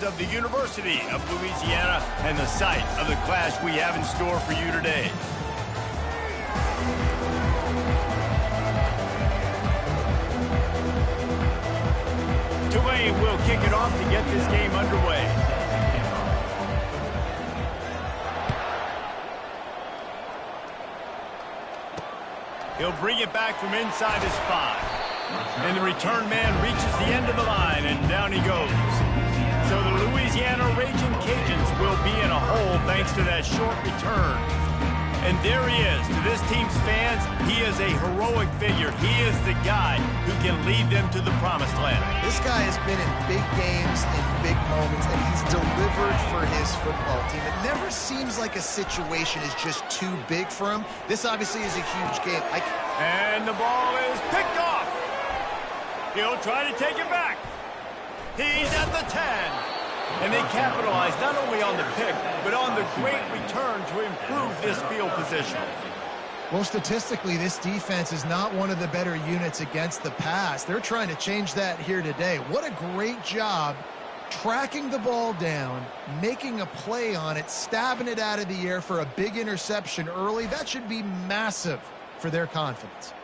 grounds of the University of Louisiana and the site of the clash we have in store for you today. Tulane will kick it off to get this game underway. He'll bring it back from inside his 5. And the return man reaches the end of the line, and down he goes. So the Louisiana Raging Cajuns will be in a hole thanks to that short return. And there he is. To this team's fans, he is a heroic figure. He is the guy who can lead them to the promised land. This guy has been in big games, in big moments, and he's delivered for his football team. It never seems like a situation is just too big for him. This obviously is a huge game. And the ball is picked off. He'll try to take it back. He's at the 10. And they capitalize not only on the pick, but on the great return to improve this field position. Well, statistically, this defense is not one of the better units against the pass. They're trying to change that here today. What a great job tracking the ball down, making a play on it, stabbing it out of the air for a big interception early. That should be massive for their confidence.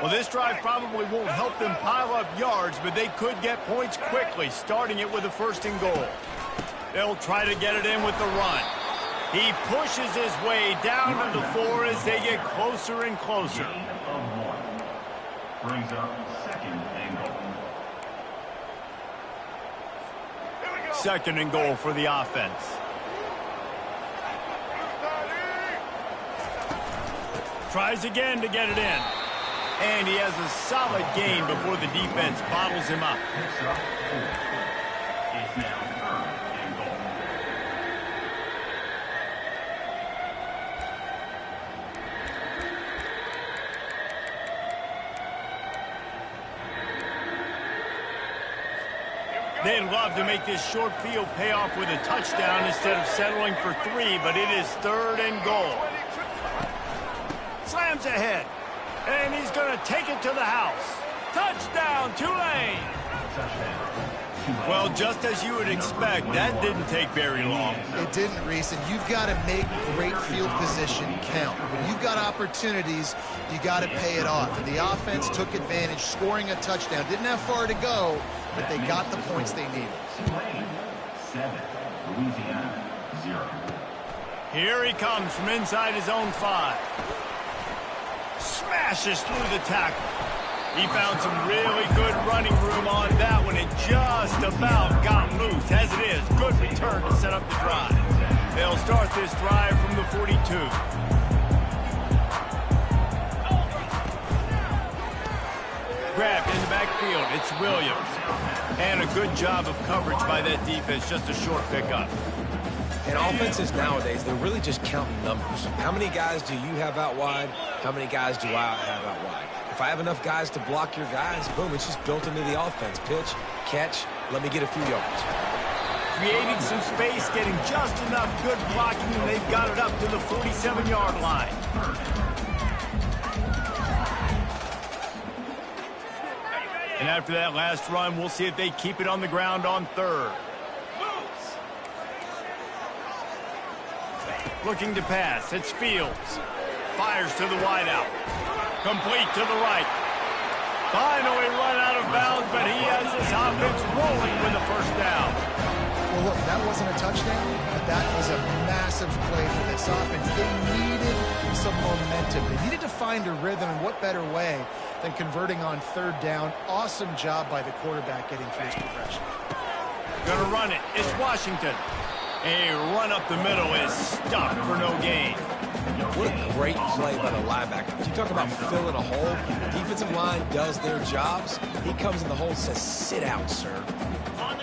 Well, this drive probably won't help them pile up yards, but they could get points quickly, starting it with a 1st and goal. They'll try to get it in with the run. He pushes his way down to the 4 as they get closer and closer. Brings up 2nd and goal. 2nd and goal for the offense. Tries again to get it in. And he has a solid gain before the defense bottles him up. It's now 3rd and goal. They'd love to make this short field pay off with a touchdown instead of settling for 3, but it is 3rd and goal. Slams ahead. And he's going to take it to the house. Touchdown, Tulane! Well, just as you would expect, that didn't take very long. It didn't, Reese, and you've got to make great field position count. When you've got opportunities, you got to pay it off. And the offense took advantage, scoring a touchdown. Didn't have far to go, but they got the points they needed. Tulane 7, Louisiana 0. Here he comes from inside his own 5. Smashes through the tackle. He found some really good running room on that one and just about got loose. As it is, good return to set up the drive. They'll start this drive from the 42. Grabbed in the backfield, it's Williams. And a good job of coverage by that defense, just a short pickup. And offenses nowadays, they're really just counting numbers. How many guys do you have out wide? How many guys do I have out wide? If I have enough guys to block your guys, boom, it's just built into the offense. Pitch, catch, let me get a few yards. Creating some space, getting just enough good blocking, and they've got it up to the 47-yard line. And after that last run, we'll see if they keep it on the ground on 3rd. Looking to pass, it's Fields. Fires to the wideout. Complete to the right. Finally run out of bounds, but he has this offense rolling with a 1st down. Well, look, that wasn't a touchdown, but that was a massive play for this offense. They needed some momentum. They needed to find a rhythm, and what better way than converting on 3rd down. Awesome job by the quarterback getting through his progression. Gonna run it. It's Washington. A run up the middle is stopped for no gain. What a great play by the linebacker. You talk about filling a hole. Defensive line does their jobs. He comes in the hole and says, sit out, sir.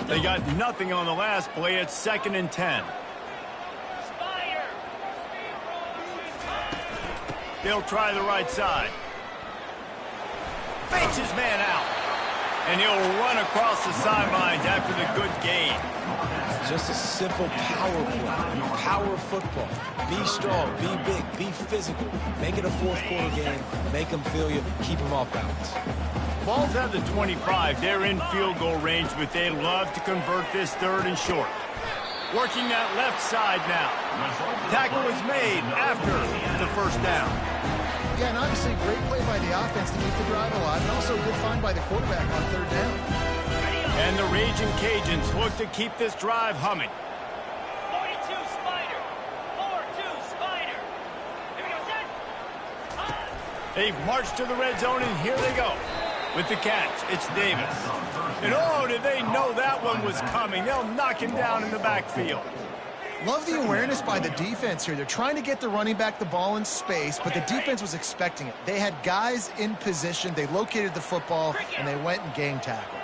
They got nothing on the last play. It's 2nd and 10. They'll try the right side. Fakes his man out. And he'll run across the sidelines after the good gain. Just a simple power play, power football. Be strong, be big, be physical. Make it a fourth quarter game. Make them feel you. Keep them off balance. Ball's at the 25. They're in field goal range, but they love to convert this third and short. Working that left side now. Tackle was made after the first down. Yeah, and obviously great play by the offense to keep the drive alive, and also a good find by the quarterback on third down. And the Raging Cajuns look to keep this drive humming. 42 Spider. 4-2 Spider. Here we go, set. They've marched to the red zone, and here they go. With the catch, it's Davis. And oh, did they know that one was coming? They'll knock him down in the backfield. Love the awareness by the defense here. They're trying to get the running back the ball in space, but the defense was expecting it. They had guys in position. They located the football, and they went and gang tackled.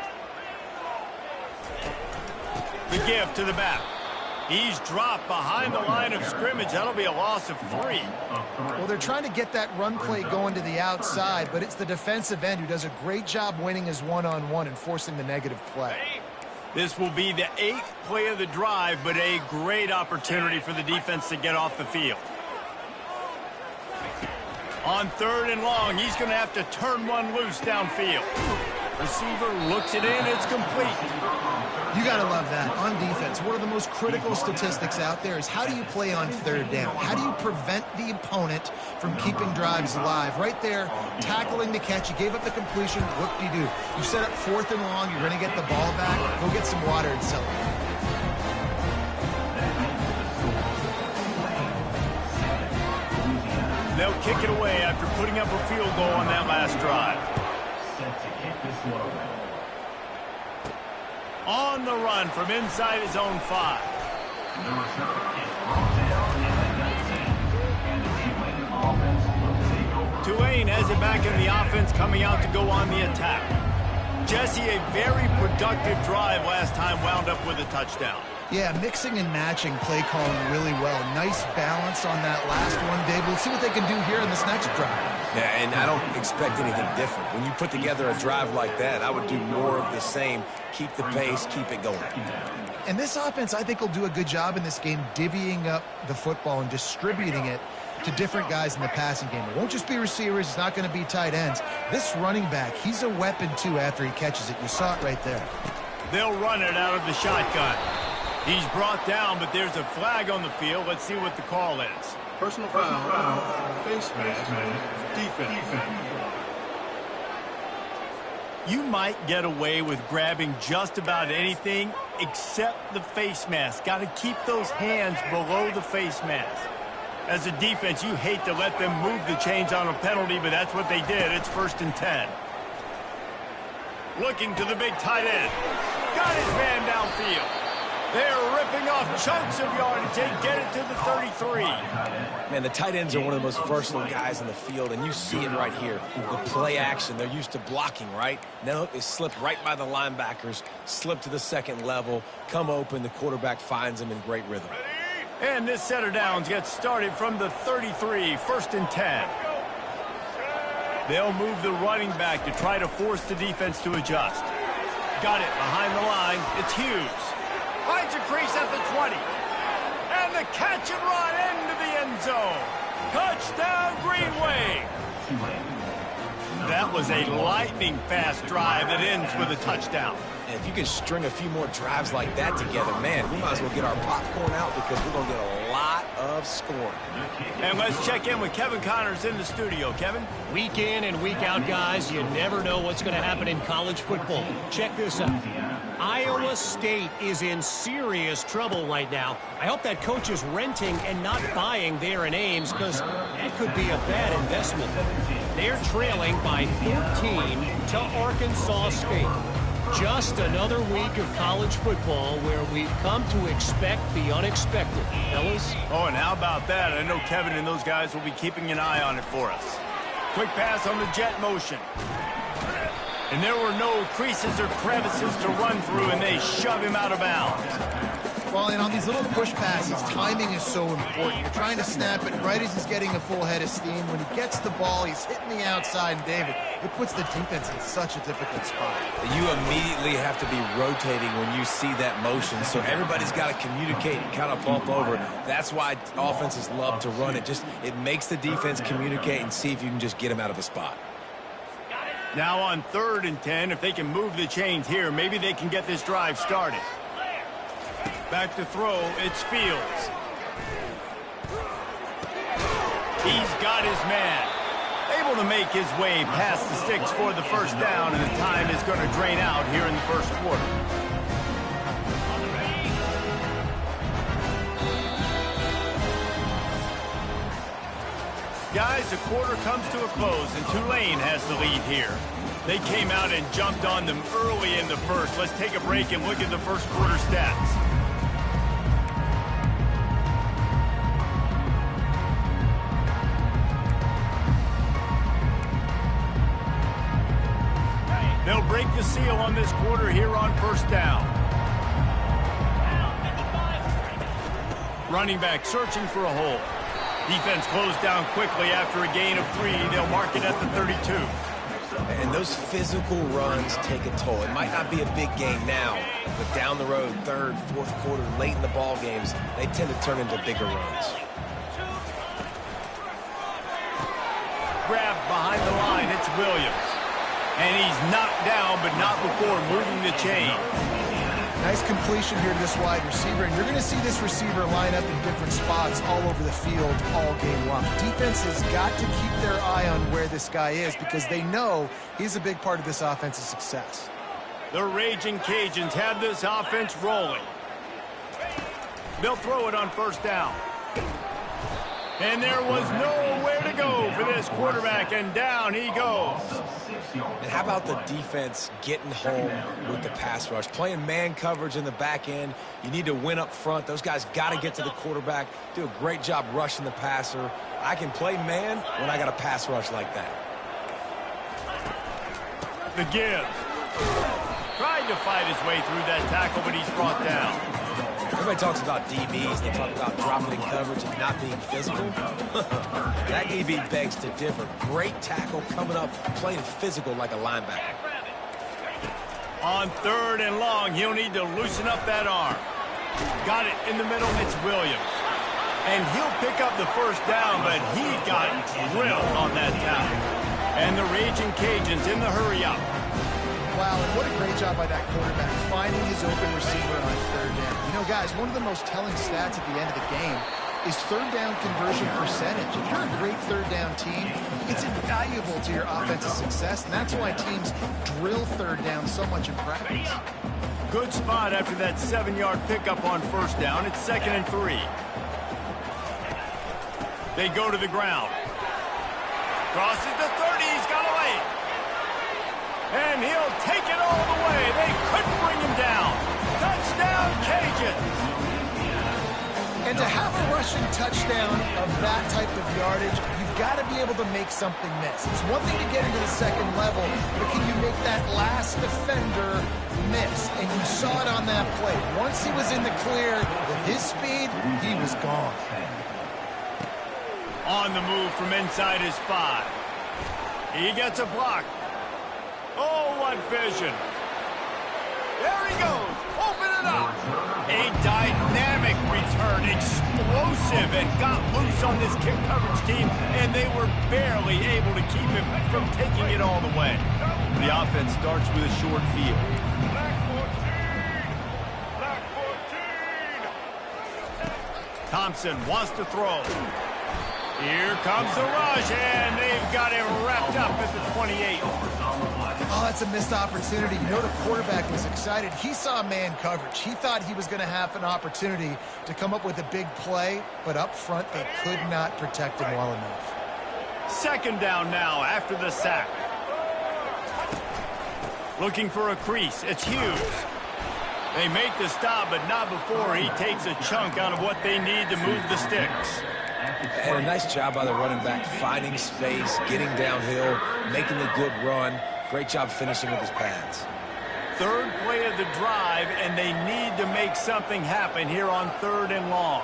The give to the back. He's dropped behind the line of scrimmage. That'll be a loss of 3. Well, they're trying to get that run play going to the outside, but it's the defensive end who does a great job winning his one-on-one and forcing the negative play. This will be the 8th play of the drive, but a great opportunity for the defense to get off the field. On third and long, he's going to have to turn one loose downfield. Receiver looks it in. It's complete. You got to love that. On defense, one of the most critical statistics out there is how do you play on third down? How do you prevent the opponent from keeping drives alive? Right there, tackling the catch. You gave up the completion. Whoop-de-doo. You set up fourth and long. You're going to get the ball back. Go get some water and celebrate. They'll kick it away after putting up a field goal on that last drive. Set to kick this one away. On the run from inside his own 5. The return is brought down at the 19. And the Tulane offense will take over. Tulane has it back in the offense, coming out to go on the attack. Jesse, a very productive drive last time, wound up with a touchdown. Yeah, mixing and matching play calling really well. Nice balance on that last one, Dave. Let's see what they can do here in this next drive. Yeah, and I don't expect anything different. When you put together a drive like that, I would do more of the same. Keep the pace, keep it going. And this offense, I think, will do a good job in this game divvying up the football and distributing it to different guys in the passing game. It won't just be receivers. It's not going to be tight ends. This running back, he's a weapon, too, after he catches it. You saw it right there. They'll run it out of the shotgun. He's brought down, but there's a flag on the field. Let's see what the call is. Personal foul, face mask, defense. You might get away with grabbing just about anything except the face mask. Got to keep those hands below the face mask. As a defense, you hate to let them move the chains on a penalty, but that's what they did. It's 1st and 10. Looking to the big tight end. Got his man downfield. They're ripping off chunks of yardage. They get it to the 33. Man, the tight ends are one of the most versatile guys in the field, and you see it right here. The play action, they're used to blocking, right? Now they slip right by the linebackers, slip to the second level, come open, the quarterback finds them in great rhythm. And this set of downs gets started from the 33, 1st and 10. They'll move the running back to try to force the defense to adjust. Got it behind the line. It's Hughes. Finds a crease at the 20. And the catch and run into the end zone. Touchdown, Greenway. That was a lightning-fast drive that ends with a touchdown. And if you can string a few more drives like that together, man, we might as well get our popcorn out because we're going to get a lot of scoring. And let's check in with Kevin Connors in the studio. Kevin? Week in and week out, guys, you never know what's going to happen in college football. Check this out. Iowa State is in serious trouble right now. I hope that coach is renting and not buying there in Ames because that could be a bad investment. They're trailing by 14 to Arkansas State. Just another week of college football where we've come to expect the unexpected, fellas. Oh, and how about that? I know Kevin and those guys will be keeping an eye on it for us. Quick pass on the jet motion. And there were no creases or crevices to run through, and they shove him out of bounds. Well, and on these little push passes, timing is so important. You're trying to snap it right as he's getting a full head of steam. When he gets the ball, he's hitting the outside, and David, it puts the defense in such a difficult spot. You immediately have to be rotating when you see that motion, so everybody's got to communicate and kind of bump over. That's why offenses love to run it. It makes the defense communicate and see if you can just get him out of a spot. Now on 3rd and 10, if they can move the chains here, maybe they can get this drive started. Back to throw, it's Fields. He's got his man. Able to make his way past the sticks for the first down, and the time is going to drain out here in the first quarter. Guys, the quarter comes to a close, and Tulane has the lead here. They came out and jumped on them early in the first. Let's take a break and look at the first quarter stats. They'll break the seal on this quarter here on first down. Running back searching for a hole. Defense closed down quickly after a gain of 3. They'll mark it at the 32. And those physical runs take a toll. It might not be a big game now, but down the road, 3rd, 4th quarter, late in the ball games, they tend to turn into bigger runs. Grab behind the line, it's Williams. And he's knocked down, but not before moving the chain. Nice completion here to this wide receiver, and you're going to see this receiver line up in different spots all over the field all game long. Defense has got to keep their eye on where this guy is because they know he's a big part of this offense's success. The Raging Cajuns have this offense rolling. They'll throw it on first down. And there was nowhere to go for this quarterback, and down he goes. And how about the defense getting home with the pass rush? Playing man coverage in the back end. You need to win up front. Those guys got to get to the quarterback, do a great job rushing the passer. I can play man when I got a pass rush like that. The give. Tried to fight his way through that tackle, but he's brought down. Everybody talks about DBs. They talk about dropping in coverage and not being physical. That DB begs to differ. Great tackle coming up, playing physical like a linebacker. On 3rd and long, he'll need to loosen up that arm. Got it in the middle, it's Williams. And he'll pick up the first down, but he got drilled on that tackle. And the Raging Cajuns in the hurry up. Wow, and what a great job by that quarterback finding his open receiver on 3rd down. You know, guys, one of the most telling stats at the end of the game is 3rd down conversion percentage. If you're a great 3rd down team, it's invaluable to your offensive success, and that's why teams drill 3rd down so much in practice. Good spot after that 7-yard pickup on first down. It's 2nd and 3. They go to the ground. Crosses the 30. He's got away. And he'll take it all the way. They couldn't bring him down. Touchdown, Cajuns. And to have a rushing touchdown of that type of yardage, you've got to be able to make something miss. It's one thing to get into the second level, but can you make that last defender miss? And you saw it on that play. Once he was in the clear, with his speed, he was gone. On the move from inside his 5. He gets a block. Oh, what vision. There he goes. Open it up. A dynamic return. Explosive, and got loose on this kick coverage team, and they were barely able to keep him from taking it all the way. The offense starts with a short field. Black 14. Thompson wants to throw. Here comes the rush, and they've got him wrapped up at the 28. Oh, that's a missed opportunity. You know, the quarterback was excited. He saw man coverage. He thought he was going to have an opportunity to come up with a big play, but up front, they could not protect him well enough. 2nd down now after the sack. Looking for a crease. It's Hughes. They make the stop, but not before he takes a chunk out of what they need to move the sticks. And a nice job by the running back, finding space, getting downhill, making the good run. Great job finishing with his pads. Third play of the drive, and they need to make something happen here on 3rd and long.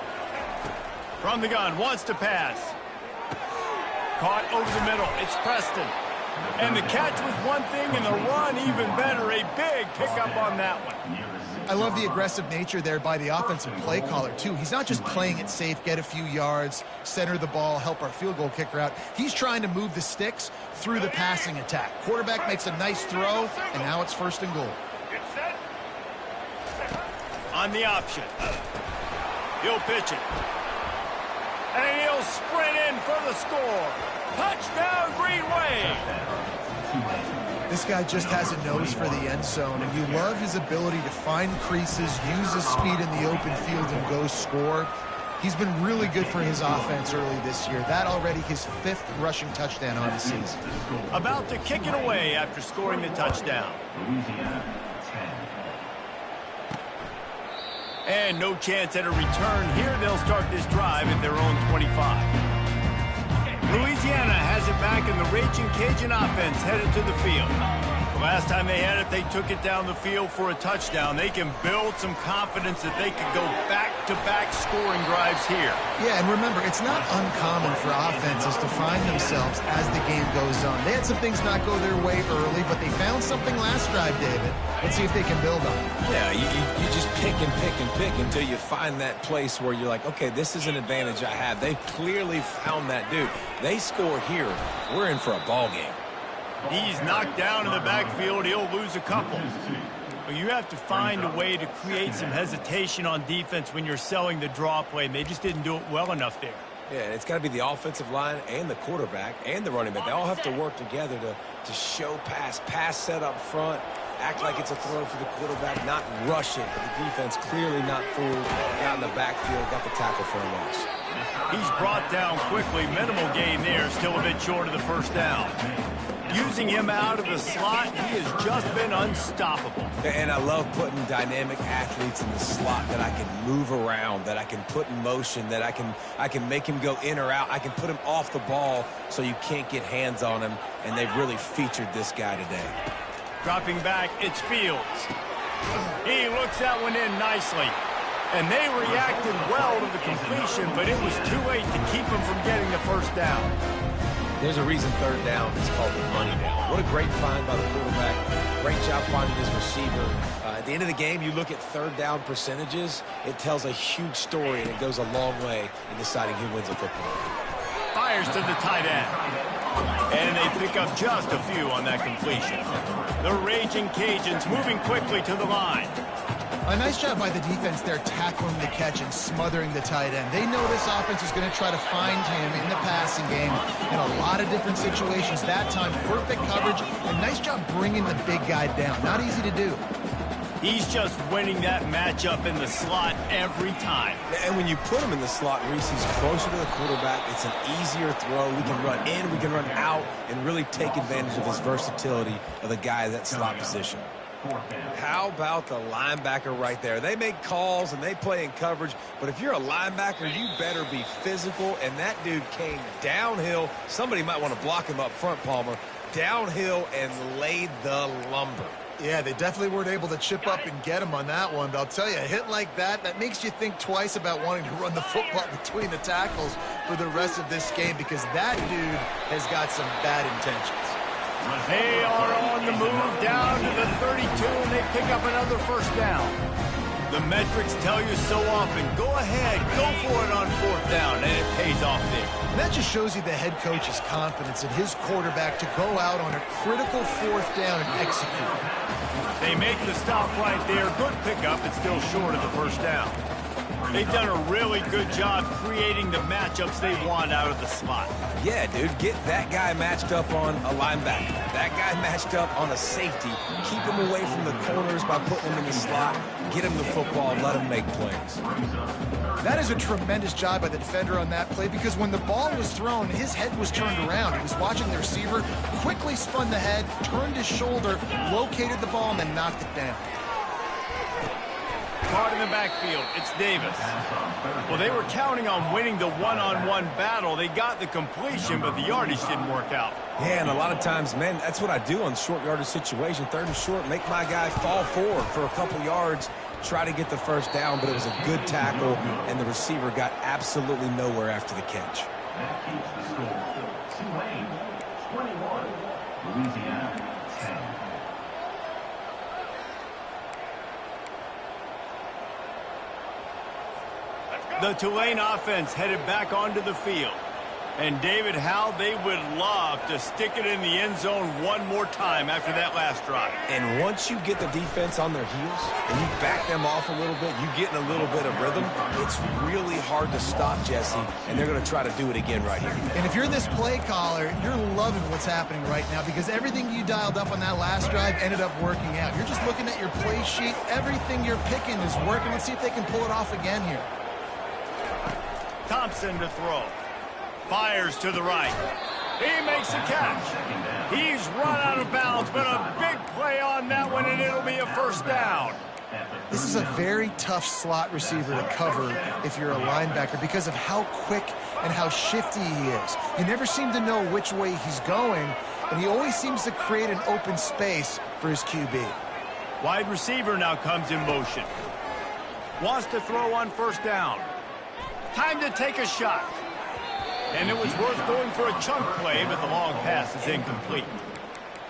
From the gun, wants to pass. Caught over the middle. It's Preston. And the catch was one thing, and the run even better. A big pickup on that one. I love the aggressive nature there by the offensive play caller, too. He's not just playing it safe, get a few yards, center the ball, help our field goal kicker out. He's trying to move the sticks through the passing attack. Quarterback makes a nice throw, and now it's 1st and goal. On the option. He'll pitch it. And he'll sprint in for the score. Touchdown, Green Wave. This guy just has a nose for the end zone, and you love his ability to find creases, use his speed in the open field, and go score. He's been really good for his offense early this year. That already his 5th rushing touchdown on the season. About to kick it away after scoring the touchdown. And no chance at a return here. They'll start this drive at their own 25. Louisiana has it back, and the Raging Cajun offense headed to the field. The last time they had it, they took it down the field for a touchdown. They can build some confidence that they could go back-to-back scoring drives here. Yeah, and remember, it's not uncommon for offenses to find themselves as the game goes on. They had some things not go their way early, but they found something last drive, David. Let's see if they can build on it. Yeah, you just pick and pick and pick until you find that place where you're like, okay, this is an advantage I have. They clearly found that dude. They score here, we're in for a ball game. He's knocked down in the backfield. He'll lose a couple. But you have to find a way to create some hesitation on defense when you're selling the draw play, and they just didn't do it well enough there. Yeah, it's got to be the offensive line and the quarterback and the running back. They all have to work together to show pass set up front, act like it's a throw for the quarterback, not rush it. But the defense clearly not fooled, got in the backfield, got the tackle for a loss. He's brought down quickly. Minimal gain there, still a bit short of the 1st down. Using him out of the slot, he has just been unstoppable. And I love putting dynamic athletes in the slot that I can move around, that I can put in motion, that I can make him go in or out. I can put him off the ball so you can't get hands on him, and they've really featured this guy today. Dropping back, it's Fields. He looks that one in nicely. And they reacted well to the completion, but it was too late to keep him from getting the 1st down. There's a reason 3rd down is called the money down. What a great find by the quarterback. Great job finding his receiver. At the end of the game, you look at 3rd down percentages. It tells a huge story, and it goes a long way in deciding who wins a football game. Fires to the tight end. And they pick up just a few on that completion. The Raging Cajuns moving quickly to the line. A nice job by the defense there tackling the catch and smothering the tight end. They know this offense is going to try to find him in the passing game in a lot of different situations. That time, perfect coverage, and nice job bringing the big guy down. Not easy to do. He's just winning that matchup in the slot every time. And when you put him in the slot, Reese, he's closer to the quarterback. It's an easier throw. We can run in, we can run out, and really take advantage of his versatility of the guy in that slot position. How about the linebacker right there? They make calls and they play in coverage, but if you're a linebacker, you better be physical, and that dude came downhill. Somebody might want to block him up front, Palmer. Downhill and laid the lumber. Yeah, they definitely weren't able to chip up and get him on that one. But I'll tell you, a hit like that, that makes you think twice about wanting to run the football between the tackles for the rest of this game, because that dude has got some bad intentions. They are on the move down to the 32, and they pick up another 1st down. The metrics tell you so often, go ahead, go for it on 4th down, and it pays off there. And that just shows you the head coach's confidence in his quarterback to go out on a critical 4th down and execute. They make the stop right there. Good pickup. It's still short of the 1st down. They've done a really good job creating the matchups they want out of the slot. Yeah, dude, get that guy matched up on a linebacker. That guy matched up on a safety. Keep him away from the corners by putting him in the slot. Get him the football. Let him make plays. That is a tremendous job by the defender on that play, because when the ball was thrown, his head was turned around. He was watching the receiver, quickly spun the head, turned his shoulder, located the ball, and then knocked it down. Caught in the backfield. It's Davis. Well, they were counting on winning the one-on-one battle. They got the completion, but the yardage didn't work out. Yeah, and a lot of times, man, that's what I do on short yardage situation. 3rd and short, make my guy fall forward for a couple yards, try to get the first down, but it was a good tackle, and the receiver got absolutely nowhere after the catch. That keeps the score. Tulane 21, Louisiana 10. The Tulane offense headed back onto the field. And David, how they would love to stick it in the end zone one more time after that last drive. And once you get the defense on their heels and you back them off a little bit, you get in a little bit of rhythm, it's really hard to stop, Jesse, and they're going to try to do it again right here. And if you're this play caller, you're loving what's happening right now because everything you dialed up on that last drive ended up working out. You're just looking at your play sheet. Everything you're picking is working. Let's see if they can pull it off again here. Thompson to throw. Fires to the right. He makes the catch. He's run out of bounds, but a big play on that one, and it'll be a first down. This is a very tough slot receiver to cover if you're a linebacker because of how quick and how shifty he is. You never seem to know which way he's going, and he always seems to create an open space for his QB. Wide receiver now comes in motion. Wants to throw on first down. Time to take a shot. And it was worth going for a chunk play, but the long pass is incomplete.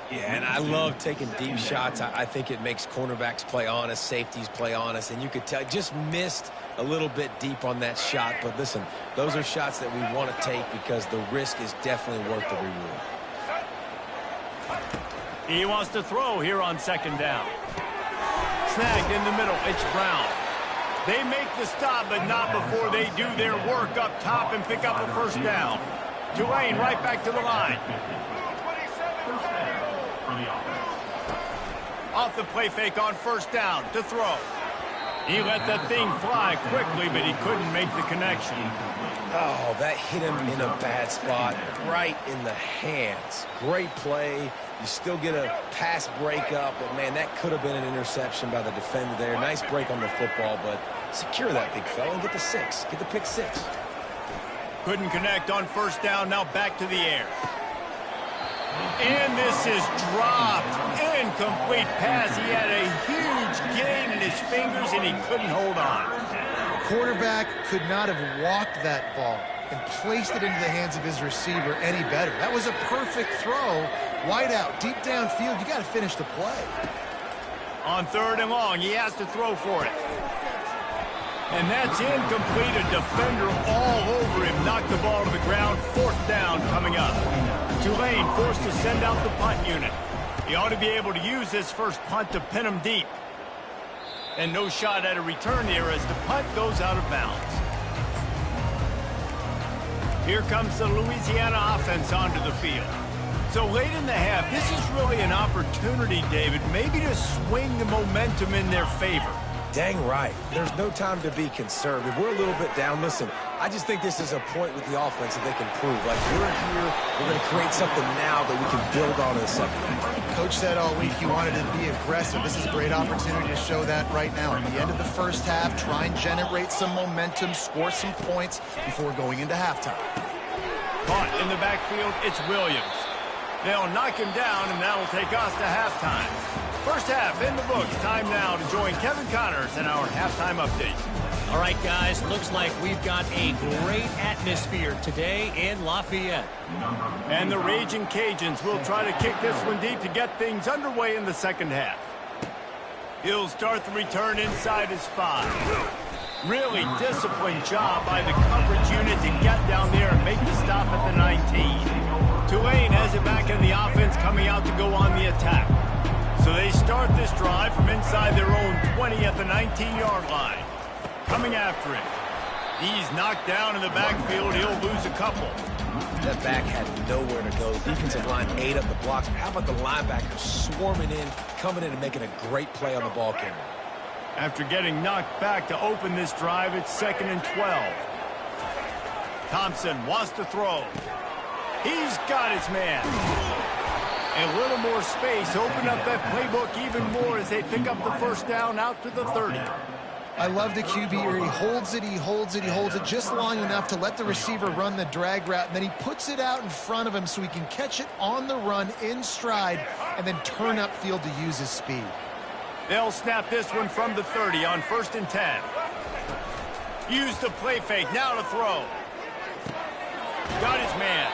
Yeah, and I love taking deep shots. I think it makes cornerbacks play honest, safeties play honest, and you could tell just missed a little bit deep on that shot. But listen, those are shots that we want to take because the risk is definitely worth the reward. He wants to throw here on second down. Snagged in the middle. It's Brown. They make the stop, but not before they do their work up top and pick up a first down. Tulane right back to the line. Off the play fake on first down to throw. He let that thing fly quickly, but he couldn't make the connection. Oh, that hit him in a bad spot, right in the hands. Great play. You still get a pass breakup, but, man, that could have been an interception by the defender there. Nice break on the football, but secure that big fella and get the 6. Get the pick 6. Couldn't connect on first down. Now back to the air. And this is dropped. Incomplete pass. He had a huge gain in his fingers, and he couldn't hold on. Quarterback could not have walked that ball and placed it into the hands of his receiver any better. That was a perfect throw. Wide out, deep downfield. You got to finish the play. On third and long, he has to throw for it. And that's incomplete. A defender all over him. Knocked the ball to the ground. Fourth down coming up. Tulane forced to send out the punt unit. He ought to be able to use this first punt to pin him deep. And no shot at a return here as the punt goes out of bounds. Here comes the Louisiana offense onto the field. So late in the half, this is really an opportunity, David, maybe to swing the momentum in their favor. Dang right. There's no time to be conservative. We're a little bit down. Listen, I just think this is a point with the offense that they can prove. Like, we're here, we're going to create something now that we can build on in the second half. Coach said all week he wanted to be aggressive. This is a great opportunity to show that right now. At the end of the first half, try and generate some momentum, score some points before going into halftime. Caught in the backfield, it's Williams. They'll knock him down, and that'll take us to halftime. First half in the books. Time now to join Kevin Connors in our halftime update. All right, guys, looks like we've got a great atmosphere today in Lafayette. And the Raging Cajuns will try to kick this one deep to get things underway in the second half. He'll start the return inside his 5. Really disciplined job by the coverage unit to get down there and make the stop at the 19. Tulane has it back in the offense coming out to go on the attack. So they start this drive from inside their own 20 at the 19-yard line. Coming after it. He's knocked down in the backfield. He'll lose a couple. That back had nowhere to go. Defensive line ate up the blocks. How about the linebackers swarming in, coming in and making a great play on the ball carrier? After getting knocked back to open this drive, it's 2nd and 12. Thompson wants to throw. He's got his man. A little more space. Open up that playbook even more as they pick up the first down out to the 30. I love the QB here. He holds it, he holds it, he holds it just long enough to let the receiver run the drag route, and then he puts it out in front of him so he can catch it on the run in stride and then turn upfield to use his speed. They'll snap this one from the 30 on 1st and 10. Use the play fake, now to throw. Got his man.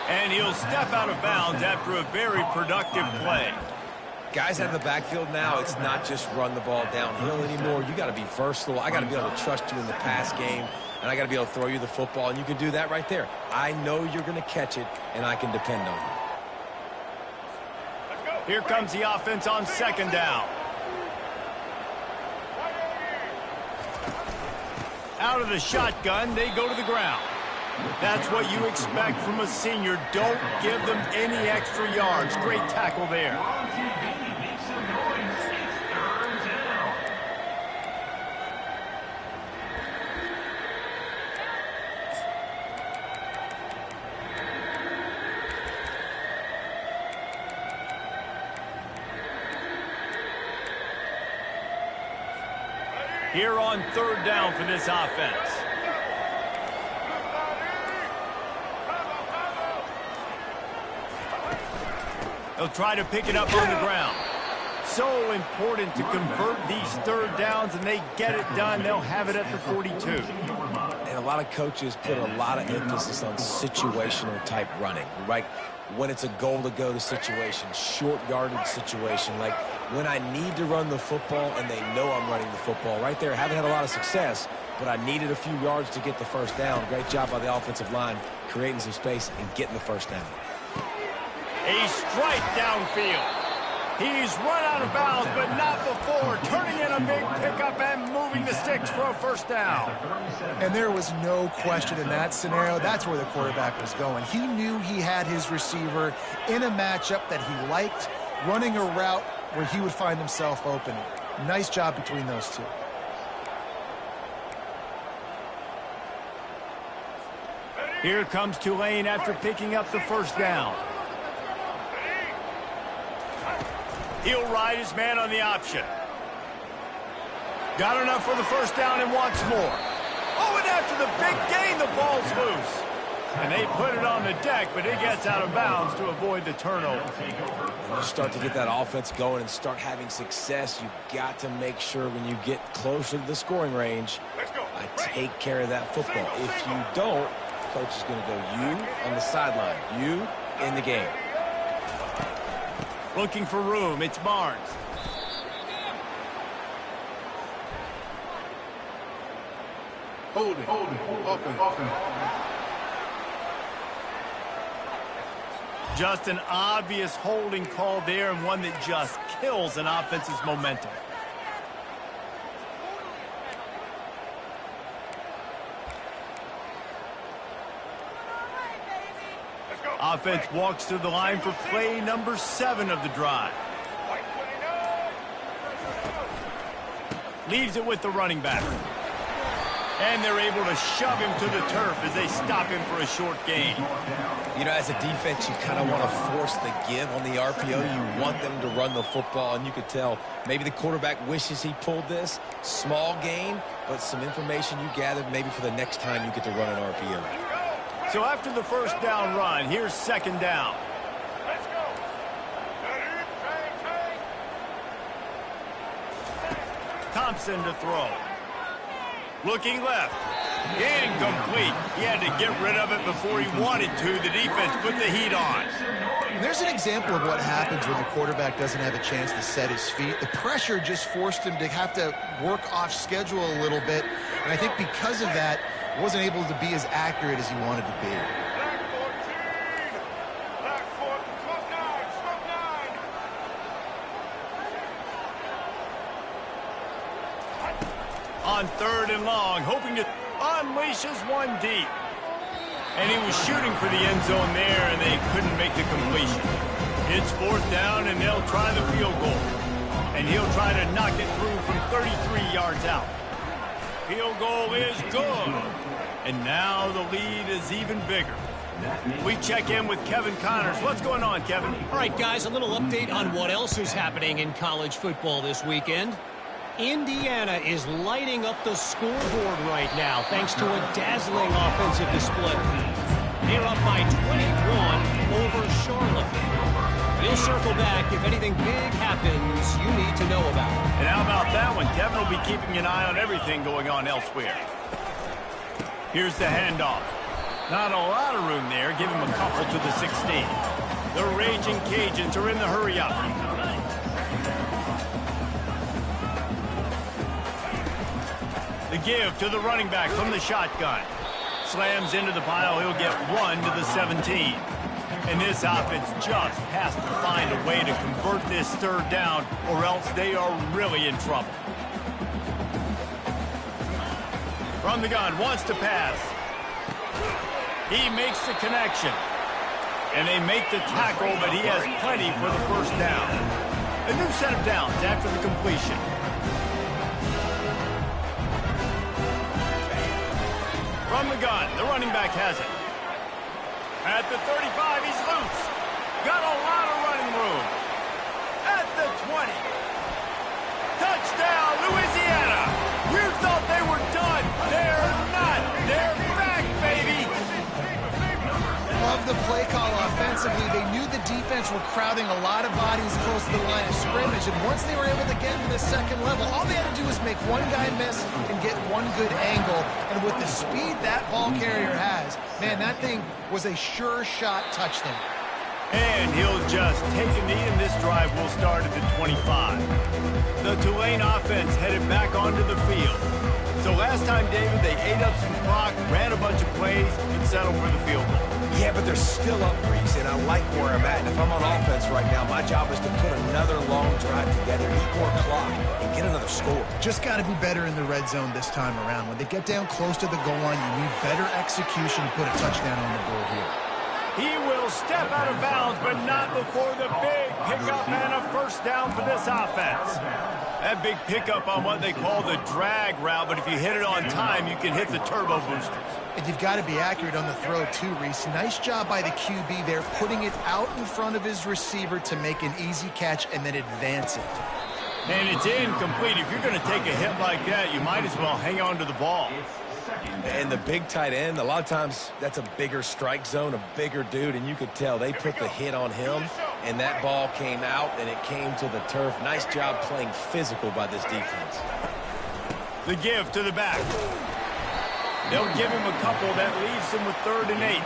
And he'll step out of bounds after a very productive play. Guys out in the backfield now, it's not just run the ball downhill anymore. You got to be versatile. I got to be able to trust you in the pass game, and I got to be able to throw you the football, and you can do that right there. I know you're going to catch it, and I can depend on you. Here comes the offense on 2nd down. Out of the shotgun, they go to the ground. That's what you expect from a senior. Don't give them any extra yards. Great tackle there. Here on 3rd down for this offense. They'll try to pick it up on the ground. So important to convert these 3rd downs, and they get it done. They'll have it at the 42. And a lot of coaches put a lot of emphasis on situational type running, right? When it's a goal to go to situation, short yardage situation, like when I need to run the football and they know I'm running the football. Right there, haven't had a lot of success, but I needed a few yards to get the 1st down. Great job by the offensive line, creating some space and getting the 1st down. A strike downfield. He's run out of bounds, but not before. Turning in a big pickup and moving the sticks for a 1st down. And there was no question in that scenario. That's where the quarterback was going. He knew he had his receiver in a matchup that he liked, running a route where he would find himself open. Nice job between those two. Here comes Tulane after picking up the 1st down. He'll ride his man on the option. Got enough for the 1st down and wants more. Oh, and after the big gain, the ball's loose. And they put it on the deck, but it gets out of bounds to avoid the turnover. When you start to get that offense going and start having success, you've got to make sure when you get closer to the scoring range, I take care of that football. If you don't, coach is going to go you on the sideline, you in the game. Looking for room, it's Barnes. Holding. Offense. Just an obvious holding call there, and one that just kills an offense's momentum. Offense walks to the line for play number 7 of the drive. Leaves it with the running back. And they're able to shove him to the turf as they stop him for a short gain. You know, as a defense, you kind of want to force the give on the RPO. You want them to run the football, and you could tell maybe the quarterback wishes he pulled this. Small gain, but some information you gathered maybe for the next time you get to run an RPO. So after the 1st down run, here's 2nd down. Let's go. Thompson to throw. Looking left. Incomplete. He had to get rid of it before he wanted to. The defense put the heat on. There's an example of what happens when the quarterback doesn't have a chance to set his feet. The pressure just forced him to have to work off schedule a little bit. And I think because of that, wasn't able to be as accurate as he wanted to be. Black 14. Smoke 9. On 3rd and long, hoping to unleashes one deep. And he was shooting for the end zone there, and they couldn't make the completion. It's 4th down, and they'll try the field goal. And he'll try to knock it through from 33 yards out. Field goal is good. And now the lead is even bigger. We check in with Kevin Connors. What's going on, Kevin? All right, guys, a little update on what else is happening in college football this weekend. Indiana is lighting up the scoreboard right now thanks to a dazzling offensive display. They're up by 21 over Charlotte. We'll circle back if anything big happens you need to know about. And how about that one? Kevin will be keeping an eye on everything going on elsewhere. Here's the handoff. Not a lot of room there. Give him a couple to the 16. The Raging Cajuns are in the hurry-up. The give to the running back from the shotgun. Slams into the pile. He'll get 1 to the 17. And this offense just has to find a way to convert this third down, or else they are really in trouble. From the gun, wants to pass. He makes the connection. And they make the tackle, but he has plenty for the first down. A new set of downs after the completion. From the gun, the running back has it. At the 35, he's loose. Got a lot of running room. At the 20. Touchdown, Louisiana. You thought they were done. They're not. They're back, baby. Love the play call offensively. They knew the defense were crowding a lot of bodies close to the line of scrimmage, and once they were able to get to the second level, all they had to do was make one guy miss and get one good angle. And with the speed that ball carrier has, man, that thing was a sure shot touchdown. And he'll just take a knee, and this drive will start at the 25. The Tulane offense headed back onto the field. So last time, David, they ate up some clock, ran a bunch of plays, and settled for the field goal. Yeah, but they're still up, Reese, and I like where I'm at. And if I'm on offense right now, my job is to put another long drive together, eat more clock, and get another score. Just got to be better in the red zone this time around. When they get down close to the goal line, you need better execution to put a touchdown on the board here. He will step out of bounds, but not before the big pickup and a first down for this offense. That big pickup on what they call the drag route, but if you hit it on time, you can hit the turbo boosters. And you've got to be accurate on the throw, too, Reese. Nice job by the QB there, putting it out in front of his receiver to make an easy catch and then advance it. And it's incomplete. If you're going to take a hit like that, you might as well hang on to the ball. And the big tight end, a lot of times that's a bigger strike zone, a bigger dude, and you could tell they put the hit on him, and that ball came out, and it came to the turf. Nice job playing physical by this defense. The give to the back. They'll give him a couple. That leaves him with 3rd and 8.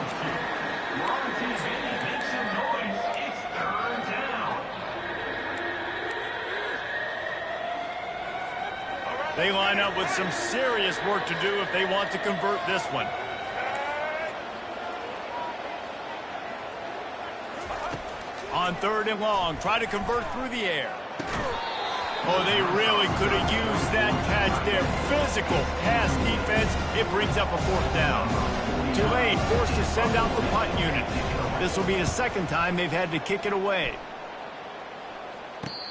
They line up with some serious work to do if they want to convert this one. On 3rd and long, try to convert through the air. Oh, they really could have used that catch there. Physical pass defense. It brings up a 4th down. Tulane forced to send out the punt unit. This will be the 2nd time they've had to kick it away.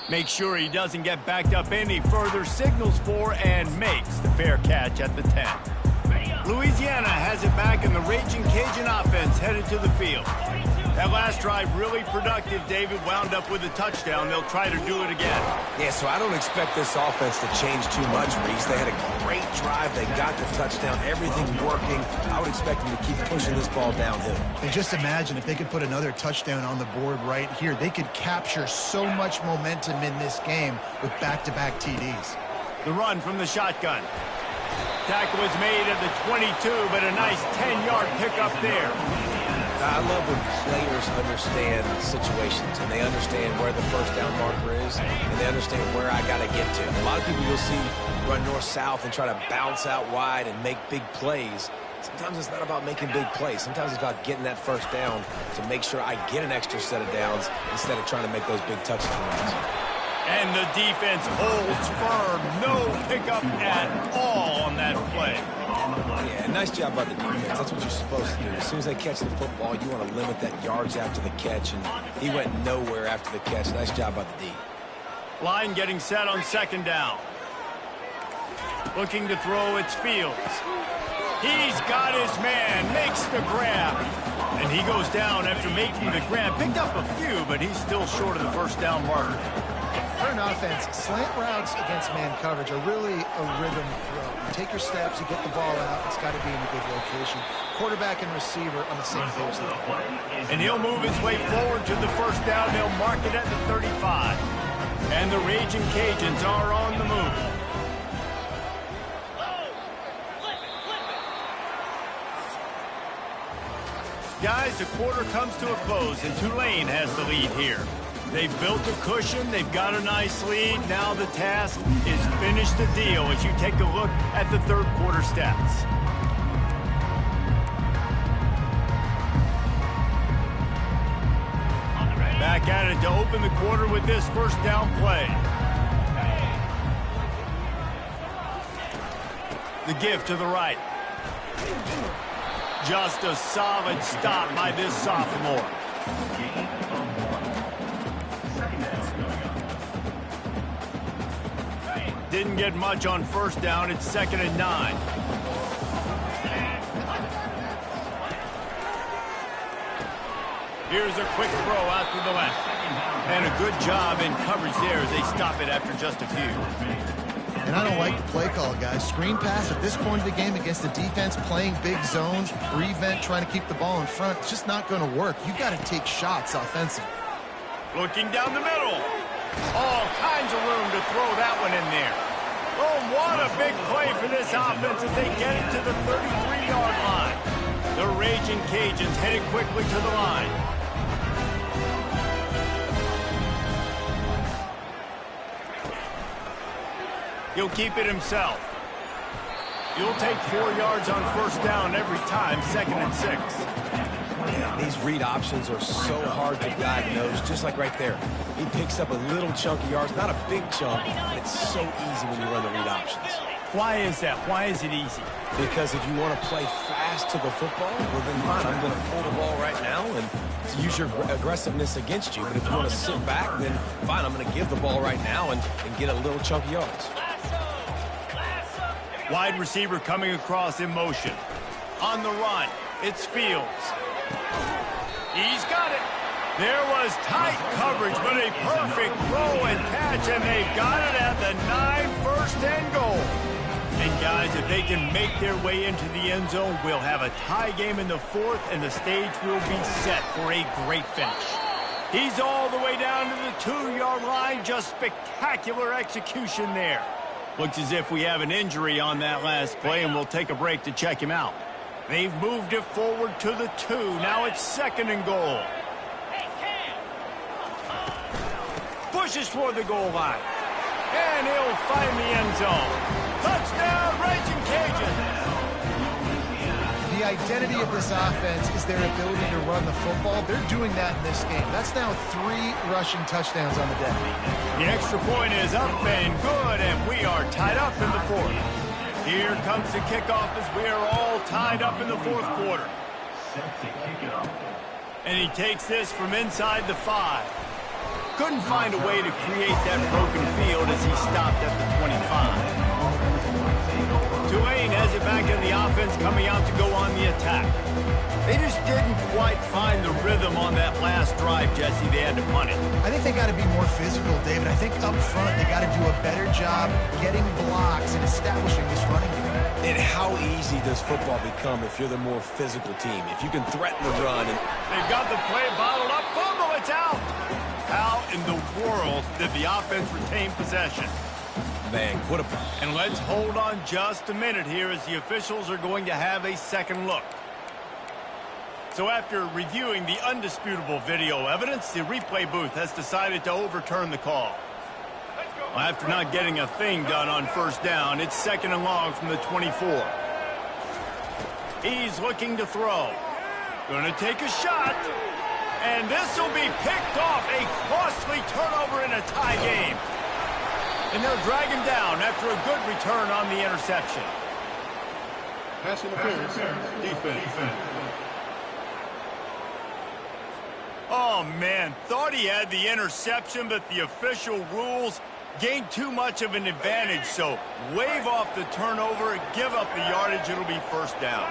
Make sure he doesn't get backed up any further, signals for and makes the fair catch at the 10. Louisiana has it back, and the Raging Cajun offense headed to the field. That last drive really productive. David wound up with a touchdown. They'll try to do it again. Yeah, so I don't expect this offense to change too much, Reese. They had a great drive. They got the touchdown. Everything working. I would expect them to keep pushing this ball downhill. And just imagine if they could put another touchdown on the board right here. They could capture so much momentum in this game with back-to-back TDs. The run from the shotgun. Tackle was made at the 22, but a nice 10-yard pickup there. I love when players understand situations, and they understand where the first down marker is, and they understand where I got to get to. A lot of people you'll see run north-south and try to bounce out wide and make big plays. Sometimes it's not about making big plays. Sometimes it's about getting that first down to make sure I get an extra set of downs instead of trying to make those big touchdown runs. And the defense holds firm. No pickup at all on that play. Yeah, nice job by the defense. That's what you're supposed to do. As soon as they catch the football, you want to limit that yards after the catch, and he went nowhere after the catch. Nice job by the D. Line getting set on 2nd down. Looking to throw, it's Fields. He's got his man, makes the grab. And he goes down after making the grab. Picked up a few, but he's still short of the first down marker. For an offense, slant routes against man coverage are really a rhythm throw. You take your steps, you get the ball out, it's got to be in a good location. Quarterback and receiver on the same page. And he'll move his way forward to the first down. They'll mark it at the 35. And the Raging Cajuns are on the move. Guys, the quarter comes to a close, and Tulane has the lead here. They've built a cushion. They've got a nice lead. Now the task is finish the deal as you take a look at the third quarter stats. Back at it to open the quarter with this first down play. The give to the right. Just a solid stop by this sophomore. Didn't get much on first down. It's 2nd and 9. Here's a quick throw out to the left. And a good job in coverage there as they stop it after just a few. And I don't like the play call, guys. Screen pass at this point of the game against the defense, playing big zones, prevent, trying to keep the ball in front. It's just not going to work. You've got to take shots offensively. Looking down the middle. All kinds of room to throw that one in there. Oh, what a big play for this offense as they get it to the 33-yard line. The Raging Cajuns headed quickly to the line. He'll keep it himself. He'll take 4 yards on first down every time, 2nd and 6. Yeah, these read options are so hard to diagnose, just like right there. He picks up a little chunk of yards, not a big chunk, but it's so easy when you run the read options. Why is that? Why is it easy? Because if you want to play fast to the football, well then fine, I'm going to pull the ball right now and use your aggressiveness against you. But if you want to sit back, then fine, I'm going to give the ball right now and get a little chunk of yards. Wide receiver coming across in motion. On the run, it's Fields. He's got it. There was tight coverage, but a perfect throw and catch, and they've got it at the 9, 1st and goal. And guys, if they can make their way into the end zone, we'll have a tie game in the 4th, and the stage will be set for a great finish. He's all the way down to the 2-yard line. Just spectacular execution there. Looks as if we have an injury on that last play, and we'll take a break to check him out. They've moved it forward to the 2. Now it's 2nd and goal. Pushes toward the goal line. And he'll find the end zone. Touchdown, Raging Cajuns! The identity of this offense is their ability to run the football. They're doing that in this game. That's now 3 rushing touchdowns on the day. The extra point is up and good, and we are tied up in the 4th. Here comes the kickoff as we are all tied up in the 4th quarter. And he takes this from inside the 5. Couldn't find a way to create that broken field as he stopped at the 25. Tulane has it back in the offense, coming out to go on the attack. They just didn't quite find the rhythm on that last drive, Jesse. They had to punt it. I think they got to be more physical, David. I think up front they got to do a better job getting blocks and establishing this running game. And how easy does football become if you're the more physical team? If you can threaten the run. They've got the play bottled up. Fumble, it's out. How in the world did the offense retain possession? Man, what a... And let's hold on just a minute here as the officials are going to have a second look. So after reviewing the undisputable video evidence, the replay booth has decided to overturn the call. Well, after not getting a thing done on first down, it's 2nd and long from the 24. He's looking to throw. Going to take a shot. And this will be picked off. A costly turnover in a tie game. And they'll drag him down after a good return on the interception. Pass interference, defense. Oh, man. Thought he had the interception, but the official rules gained too much of an advantage. So wave off the turnover, give up the yardage. It'll be first down.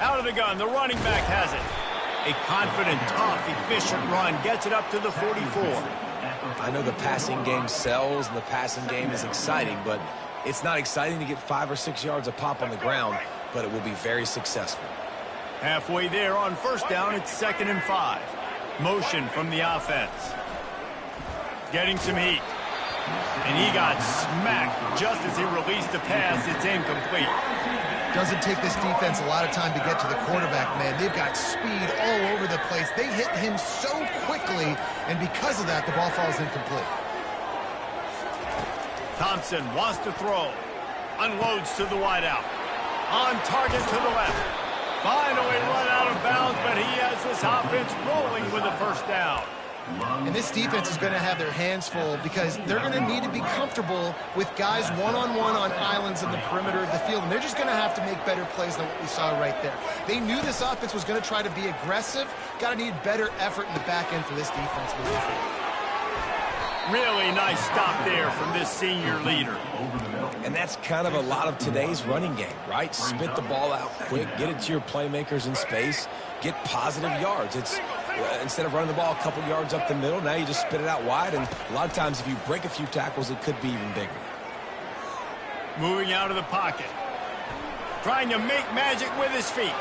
Out of the gun. The running back has it. A confident, tough, efficient run gets it up to the 44. I know the passing game sells and the passing game is exciting, but it's not exciting to get 5 or 6 yards a pop on the ground, but it will be very successful. Halfway there on first down, it's 2nd and 5. Motion from the offense. Getting some heat. And he got smacked just as he released the pass. It's incomplete. Doesn't take this defense a lot of time to get to the quarterback, man. They've got speed all over the place. They hit him so quickly, and because of that, the ball falls incomplete. Thompson wants to throw. Unloads to the wideout. On target to the left. Finally run out of bounds, but he has this offense rolling with a first down. And this defense is going to have their hands full because they're going to need to be comfortable with guys one-on-one on islands in the perimeter of the field. And they're just going to have to make better plays than what we saw right there. They knew this offense was going to try to be aggressive. Got to need better effort in the back end for this defense moving forward. Really nice stop there from this senior leader. And that's kind of a lot of today's running game, right? Spit the ball out quick, get it to your playmakers in space, get positive yards. It's instead of running the ball a couple yards up the middle, now you just spit it out wide, and a lot of times if you break a few tackles, it could be even bigger. Moving out of the pocket. Trying to make magic with his feet.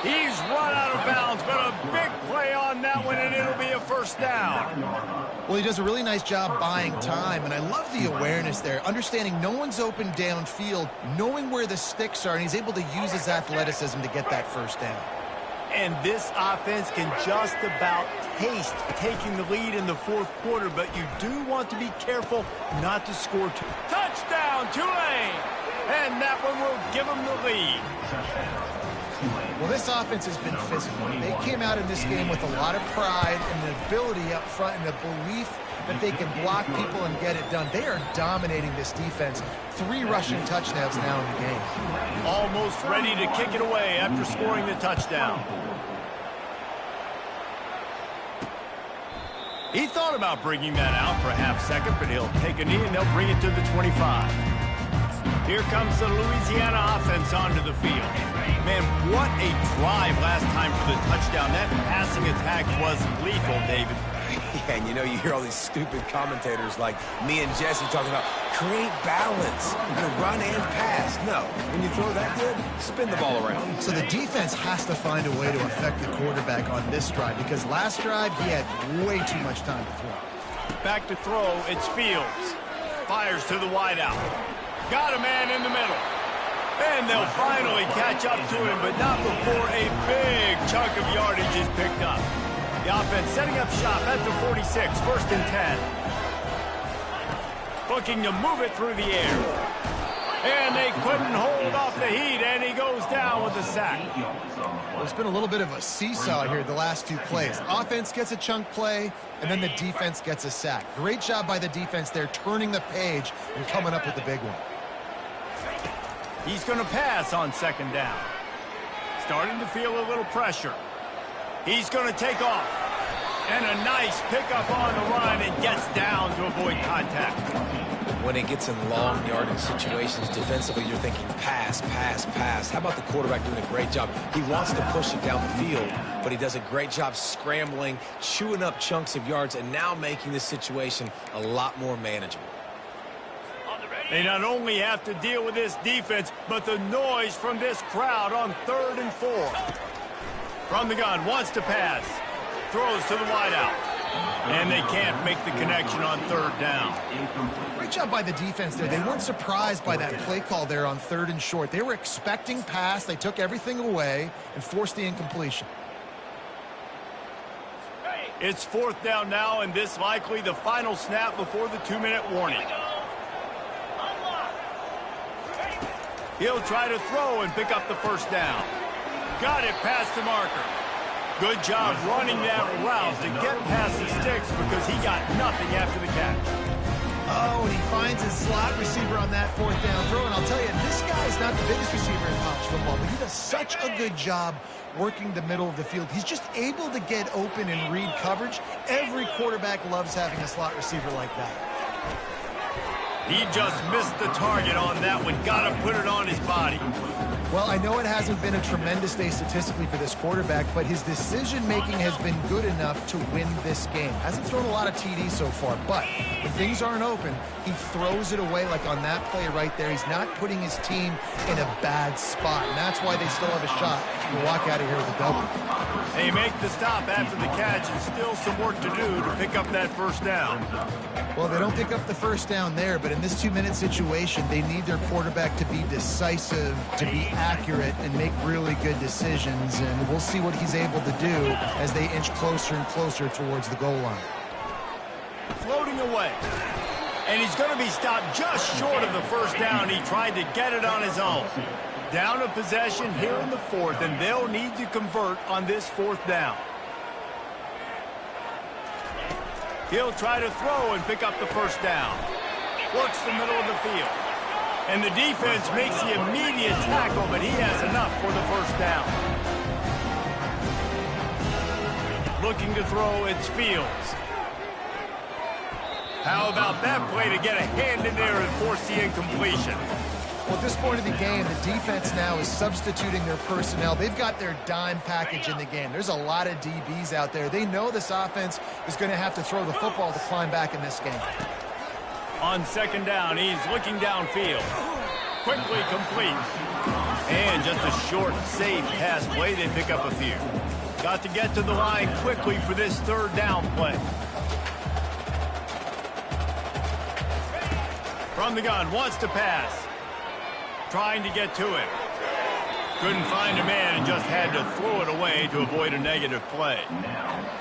He's run out of bounds, but a big play on that one, and it'll be a first down. Well, he does a really nice job buying time, and I love the awareness there, understanding no one's open downfield, knowing where the sticks are, and he's able to use his athleticism to get that first down. And this offense can just about taste taking the lead in the fourth quarter, but you do want to be careful not to score two. Touchdown, Tulane! And that one will give them the lead. Well, this offense has been physical. They came out in this game with a lot of pride and the ability up front and the belief that they can block people and get it done. They are dominating this defense. 3 rushing touchdowns now in the game. Almost ready to kick it away after scoring the touchdown. He thought about bringing that out for a half second, but he'll take a knee and they'll bring it to the 25. Here comes the Louisiana offense onto the field. Man, what a drive last time for the touchdown. That passing attack was lethal, David. Yeah, and you know, you hear all these stupid commentators like me and Jesse talking about create balance, run and pass. No, when you throw that good, spin the ball around. So the defense has to find a way to affect the quarterback on this drive because last drive he had way too much time to throw. Back to throw, it's Fields. Fires to the wideout. Got a man in the middle. And they'll finally catch up to him, but not before a big chunk of yardage is picked up. The offense setting up shop at the 46, 1st and 10. Looking to move it through the air. And they couldn't hold off the heat, and he goes down with a sack. Well, it's been a little bit of a seesaw here the last 2 plays. Offense gets a chunk play, and then the defense gets a sack. Great job by the defense there, turning the page and coming up with the big one. He's going to pass on 2nd down. Starting to feel a little pressure. He's going to take off. And a nice pickup on the run and gets down to avoid contact. When it gets in long yardage situations defensively, you're thinking pass, pass, pass. How about the quarterback doing a great job? He wants to push it down the field, but he does a great job scrambling, chewing up chunks of yards, and now making this situation a lot more manageable. They not only have to deal with this defense, but the noise from this crowd on 3rd and 4. From the gun, wants to pass. Throws to the wideout. And they can't make the connection on 3rd down. Great job by the defense there. They weren't surprised by that play call there on 3rd and short. They were expecting pass. They took everything away and forced the incompletion. It's 4th down now, and this likely the final snap before the 2-minute warning. He'll try to throw and pick up the 1st down. Got it past the marker. Good job running that route to get past the sticks because he got nothing after the catch. Oh, and he finds his slot receiver on that 4th down throw. And I'll tell you, this guy's not the biggest receiver in college football, but he does such a good job working the middle of the field. He's just able to get open and read coverage. Every quarterback loves having a slot receiver like that. He just missed the target on that one. Got to put it on his body. Well, I know it hasn't been a tremendous day statistically for this quarterback, but his decision-making has been good enough to win this game. Hasn't thrown a lot of TDs so far, but when things aren't open, he throws it away like on that play right there. He's not putting his team in a bad spot, and that's why they still have a shot to walk out of here with a double. They make the stop after the catch, and still some work to do to pick up that first down. Well, they don't pick up the first down there, but in this 2-minute situation, they need their quarterback to be decisive, to be accurate, and make really good decisions. And we'll see what he's able to do as they inch closer and closer towards the goal line. Floating away. And he's going to be stopped just short of the first down. He tried to get it on his own. Down a possession here in the fourth, and they'll need to convert on this fourth down. He'll try to throw and pick up the first down. Works the middle of the field. And the defense makes the immediate tackle, but he has enough for the first down. Looking to throw, it's Fields. How about that play to get a hand in there and force the incompletion? Well, at this point of the game, the defense now is substituting their personnel. They've got their dime package in the game. There's a lot of DBs out there. They know this offense is going to have to throw the football to climb back in this game. On second down, he's looking downfield. Quickly complete. And just a short, safe pass play. They pick up a few. Got to get to the line quickly for this third down play. From the gun, wants to pass. Trying to get to it. Couldn't find a man and just had to throw it away to avoid a negative play.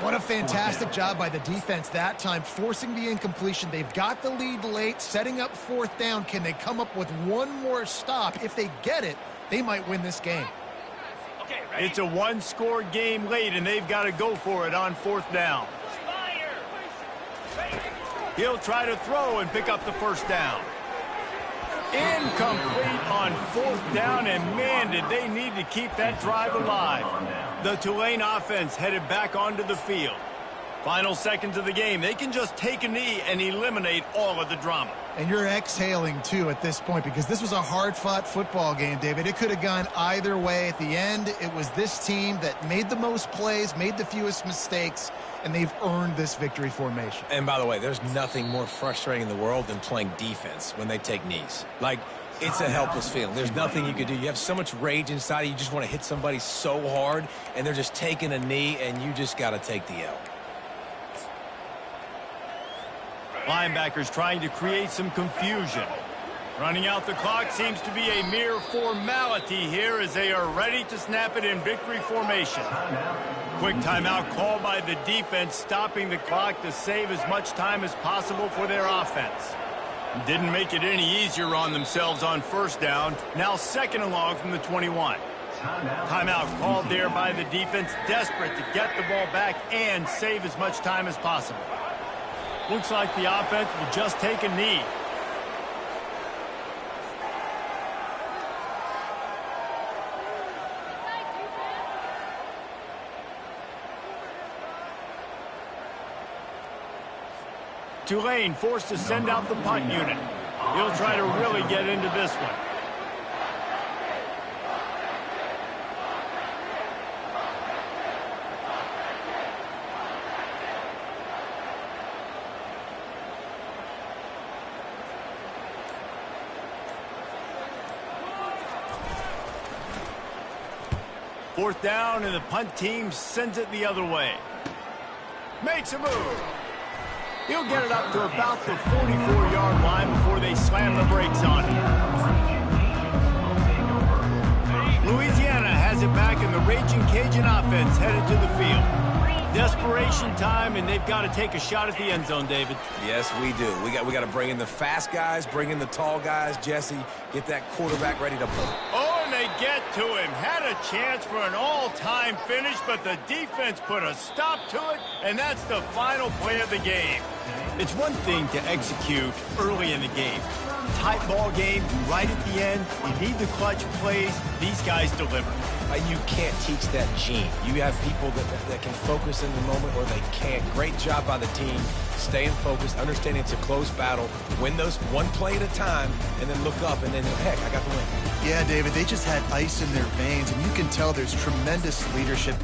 What a fantastic job by the defense that time, forcing the incompletion. They've got the lead late, setting up fourth down. Can they come up with one more stop? If they get it, they might win this game. It's a one-score game late, and they've got to go for it on fourth down. He'll try to throw and pick up the first down. Incomplete on fourth down, and man, did they need to keep that drive alive. The Tulane offense headed back onto the field. Final seconds of the game. They can just take a knee and eliminate all of the drama. And you're exhaling, too, at this point, because this was a hard-fought football game, David. It could have gone either way. At the end, it was this team that made the most plays, made the fewest mistakes, and they've earned this victory formation. And by the way, there's nothing more frustrating in the world than playing defense when they take knees. Like, it's a helpless feeling. There's nothing you can do. You have so much rage inside you. You just want to hit somebody so hard, and they're just taking a knee, and you just got to take the L. Linebackers trying to create some confusion. Running out the clock seems to be a mere formality here as they are ready to snap it in victory formation. Quick timeout called by the defense, stopping the clock to save as much time as possible for their offense. Didn't make it any easier on themselves on first down. Now second and long from the 21. Timeout called there by the defense, desperate to get the ball back and save as much time as possible. Looks like the offense will just take a knee. Tulane forced to send out the punt unit. He'll try to really get into this one. Fourth down, and the punt team sends it the other way. Makes a move. He'll get it up to about the 44-yard line before they slam the brakes on him. Louisiana has it back, and the Raging Cajun offense headed to the field. Desperation time, and they've got to take a shot at the end zone, David. Yes, we do. We got to bring in the fast guys, bring in the tall guys. Jesse, get that quarterback ready to pull. Oh, and they get to him. Had a chance for an all-time finish, but the defense put a stop to it, and that's the final play of the game. It's one thing to execute early in the game. tight ball game, right at the end, you need the clutch plays. These guys deliver. You can't teach that gene. You have people that can focus in the moment or they can't. Great job by the team, staying focused, understanding it's a close battle, win those one play at a time, and then look up and then, heck, I got the win. Yeah, David, they just had ice in their veins, and you can tell there's tremendous leadership